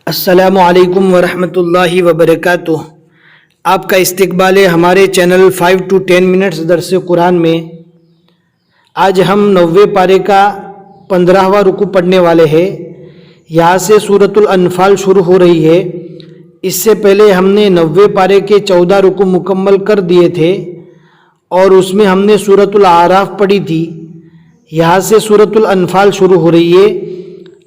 السلام علیکم ورحمۃ اللہ وبرکاتہ۔ آپ کا استقبال ہے ہمارے چینل 5 to 10 منٹس درس قرآن میں۔ آج ہم 90 پارے کا 15واں رکوع پڑھنے والے ہیں۔ یہاں سے سورۃ الانفال شروع ہو رہی ہے۔ اس سے پہلے ہم نے 90 پارے کے 14 رکوع مکمل کر دیے تھے اور اس میں ہم نے سورۃ الاعراف پڑھی تھی۔ یہاں سے سورۃ الانفال شروع ہو رہی ہے۔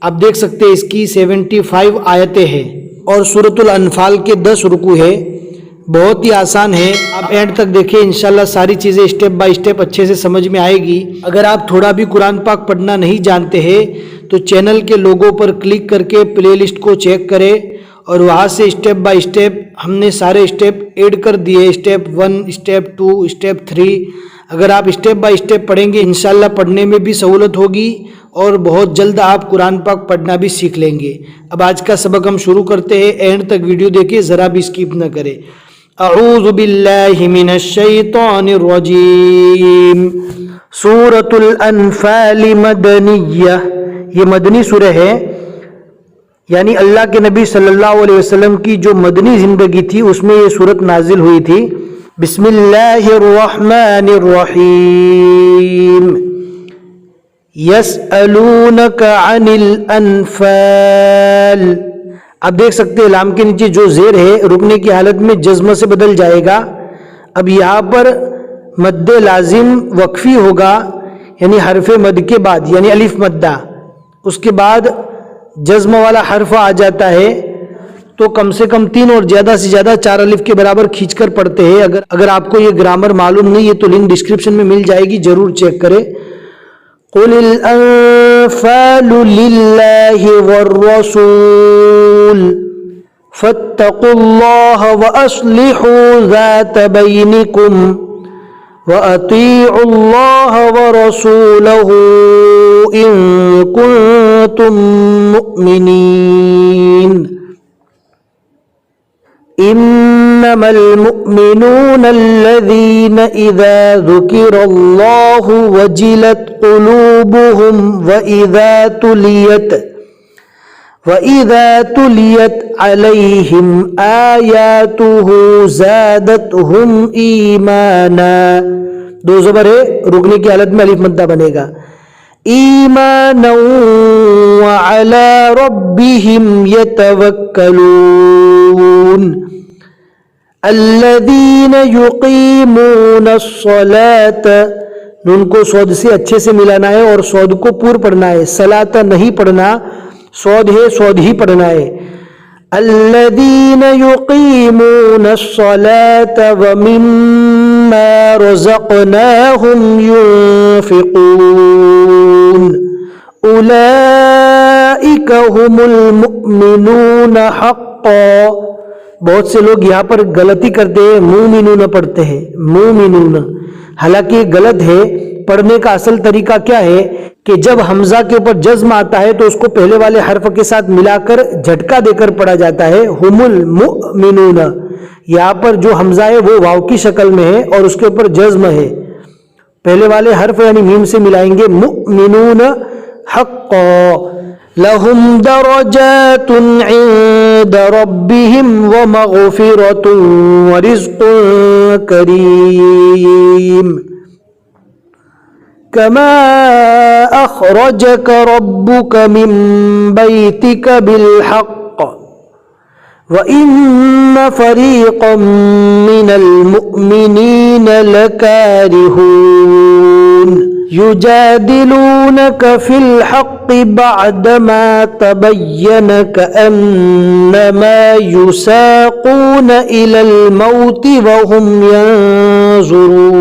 آپ دیکھ سکتے ہیں اس کی 75 آیتیں ہیں اور سورۃ الانفال کے 10 رکوع ہے۔ بہت ہی آسان ہے، آپ اینڈ تک دیکھیں، انشاءاللہ ساری چیزیں اسٹیپ بائی اسٹیپ اچھے سے سمجھ میں آئے گی۔ اگر آپ تھوڑا بھی قرآن پاک پڑھنا نہیں جانتے ہیں تو چینل کے لوگو پر کلک کر کے پلے لسٹ کو چیک کریں اور وہاں سے اسٹیپ بائی اسٹیپ ہم نے سارے اسٹیپ ایڈ کر دیے، اسٹیپ 1، اسٹیپ 2، اسٹیپ 3۔ اگر آپ اسٹیپ بائی اسٹیپ پڑھیں گے انشاءاللہ پڑھنے میں بھی سہولت ہوگی اور بہت جلد آپ قرآن پاک پڑھنا بھی سیکھ لیں گے۔ اب آج کا سبق ہم شروع کرتے ہیں، اینڈ تک ویڈیو دیکھیں، ذرا بھی اسکپ نہ کریں۔ اعوذ باللہ من الشیطان الرجیم۔ سورۃ الانفال مدنیہ، یہ مدنی سورہ ہے، یعنی اللہ کے نبی صلی اللہ علیہ وسلم کی جو مدنی زندگی تھی اس میں یہ سورت نازل ہوئی تھی۔ بسم اللہ الرحمن الرحیم۔ یسألونک عن الانفال، اب دیکھ سکتے ہیں لام کے نیچے جو زیر ہے رکنے کی حالت میں جزم سے بدل جائے گا۔ اب یہاں پر مد لازم وقفی ہوگا، یعنی حرف مد کے بعد، یعنی الف مدہ، اس کے بعد جزم والا حرف آ جاتا ہے تو کم سے کم 3 اور زیادہ سے زیادہ 4 الف کے برابر کھینچ کر پڑھتے ہیں۔ اگر آپ کو یہ گرامر معلوم نہیں ہے تو لنک ڈسکرپشن میں مل جائے گی، ضرور چیک کریں۔ قل الانفال للہ والرسول فاتقوا اللہ واصلحوا ذات بینکم وَأَطِيعُوا اللَّهَ وَرَسُولَهُ إِن كُنتُم مُّؤْمِنِينَ۔ إِنَّمَا الْمُؤْمِنُونَ الَّذِينَ إِذَا ذُكِرَ اللَّهُ وَجِلَتْ قُلُوبُهُمْ وَإِذَا تُلِيَتْ عَلَيْهِمْ آيَاتُهُ زَادَتْهُمْ إِيمَانًا، دو زبر ہے، رکنے کی حالت میں الف مدہ بنے گا، ایمانا وعلی ربہم یتوکلون، الذین یقیمون الصلاة، نون کو صاد سے اچھے سے ملانا ہے اور صاد کو پور پڑھنا ہے، صلاة نہیں پڑھنا، صاد ہے صاد ہی پڑھنا ہے۔ الذین یقیمون الصلاة ومما رزقناہم ينفقون، اولئک هم المؤمنون حقا۔ بہت سے لوگ یہاں پر غلطی کرتے ہیں، مومنون پڑھتے ہیں، مومنون، حالانکہ غلط ہے۔ پڑھنے کا اصل طریقہ کیا ہے کہ جب حمزہ کے اوپر جزم آتا ہے تو اس کو پہلے والے حرف کے ساتھ ملا کر جھٹکا دے کر پڑھا جاتا ہے، ہم المؤمنون۔ یہاں پر جو حمزہ ہے وہ واو کی شکل میں ہے اور اس کے اوپر جزم ہے، پہلے والے حرف یعنی میم سے ملائیں گے، مؤمنون حقا، لہم درجات عند ربهم ومغفرۃ ورزق کریم، كما أخرجك ربك من بيتك بالحق وإن فريقا من المؤمنين لكارهون، يجادلونك في الحق بعدما تبين كأنما يساقون إلى الموت وهم ينظرون،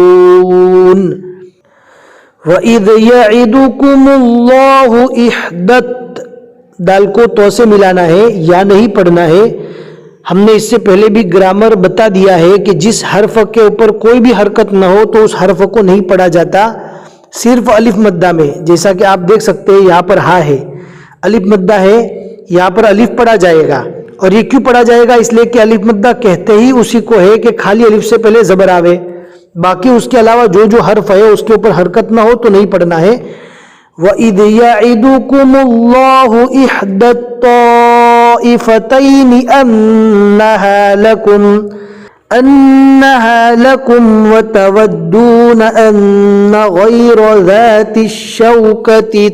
وَإِذْ يَعِدُكُمُ اللَّهُ إِحْدَى، دال کو تو سے ملانا ہے، یا نہیں پڑھنا ہے۔ ہم نے اس سے پہلے بھی گرامر بتا دیا ہے کہ جس حرف کے اوپر کوئی بھی حرکت نہ ہو تو اس حرف کو نہیں پڑھا جاتا، صرف الف مدہ میں، جیسا کہ آپ دیکھ سکتے ہیں یہاں پر ہا ہے، الف مدہ ہے، یہاں پر الف پڑھا جائے گا۔ اور یہ کیوں پڑھا جائے گا؟ اس لیے کہ الف مدہ کہتے ہی اسی کو ہے کہ خالی الف سے پہلے زبر آوے، باقی اس کے علاوہ جو حرف ہے اس کے اوپر حرکت نہ ہو تو نہیں پڑھنا ہے۔ وَإِذْ يَعِدُكُمُ اللَّهُ إِحْدَى طائفتين أنها لكم وتودون أن غير ذات الشوكة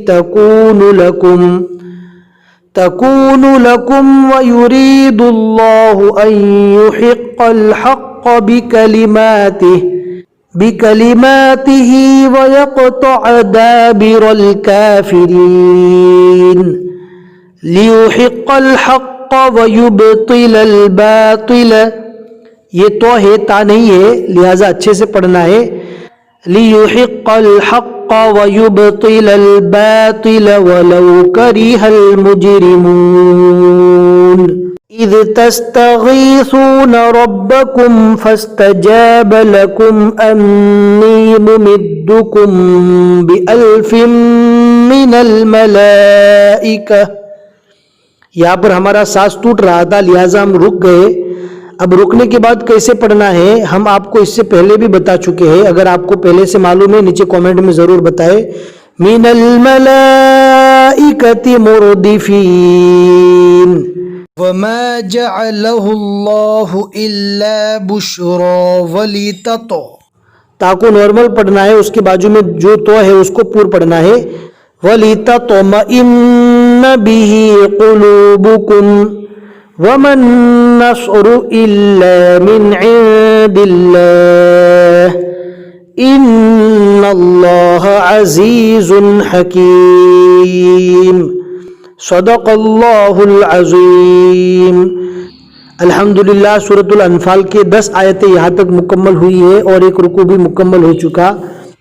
تكون لكم ويريد الله أن يحق الحق بكلماته ويقطع دابر الكافرين ليحق الحق ويبطل الباطل. یہ تو ہے تا نہیں ہے لہذا اچھے سے پڑھنا ہے. لِيُحِقَّ الْحَقَّ وَيُبْطِلَ الْبَاطِلَ وَلَوْ كَرِهَ الْمُجْرِمُونَ. إِذْ تَسْتَغِيثُونَ رَبَّكُمْ فَاسْتَجَابَ لَكُمْ أَنِّي مُمِدُّكُمْ بِأَلْفٍ مِّنَ الْمَلَائِكَةِ. یہاں پر ہمارا سانس ٹوٹ رہا تھا لہذا ہم رک گئے. اب رکنے کے بعد کیسے پڑھنا ہے ہم آپ کو اس سے پہلے بھی بتا چکے ہیں. اگر آپ کو پہلے سے معلوم ہے نیچے کامنٹ میں ضرور بتائے. من الملائکۃ مردفین وما جعلہ اللہ الا بشرا ولتطمئن. تا کو نارمل پڑھنا ہے, اس کے بازو میں جو تو ہے اس کو پور پڑھنا ہے. ولتطمئن به قلوبکم وَمَا النَّصْرُ إِلَّا مِنْ عِنْدِ اللَّهِ إِنَّ اللَّهَ عَزِيزٌ حَكِيمٌ. صدق اللہ العظیم. الحمدللہ سورۃ الانفال کے 10 آیتیں یہاں تک مکمل ہوئی ہے اور ایک رکوع بھی مکمل ہو چکا.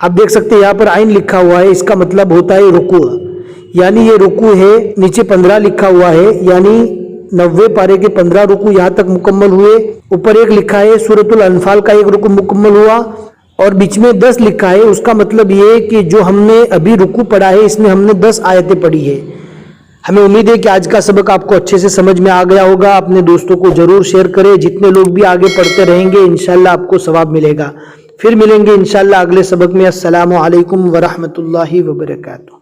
آپ دیکھ سکتے ہیں یہاں پر عین لکھا ہوا ہے, اس کا مطلب ہوتا ہے رکوع, یعنی یہ رکوع ہے. نیچے 15 لکھا ہوا ہے یعنی 90 پارے کے 15 رکوع یہاں تک مکمل ہوئے. اوپر ایک لکھا ہے سورۃ الانفال کا ایک رکوع مکمل ہوا اور بیچ میں 10 لکھا ہے. اس کا مطلب یہ ہے کہ جو ہم نے ابھی رکوع پڑھا ہے اس میں ہم نے 10 آیتیں پڑھی ہے. ہمیں امید ہے کہ آج کا سبق آپ کو اچھے سے سمجھ میں آ گیا ہوگا. اپنے دوستوں کو ضرور شیئر کریں. جتنے لوگ بھی آگے پڑھتے رہیں گے انشاءاللہ آپ کو ثواب ملے گا. پھر ملیں گے انشاءاللہ اگلے سبق میں. السلام علیکم ورحمۃ اللہ وبرکاتہ.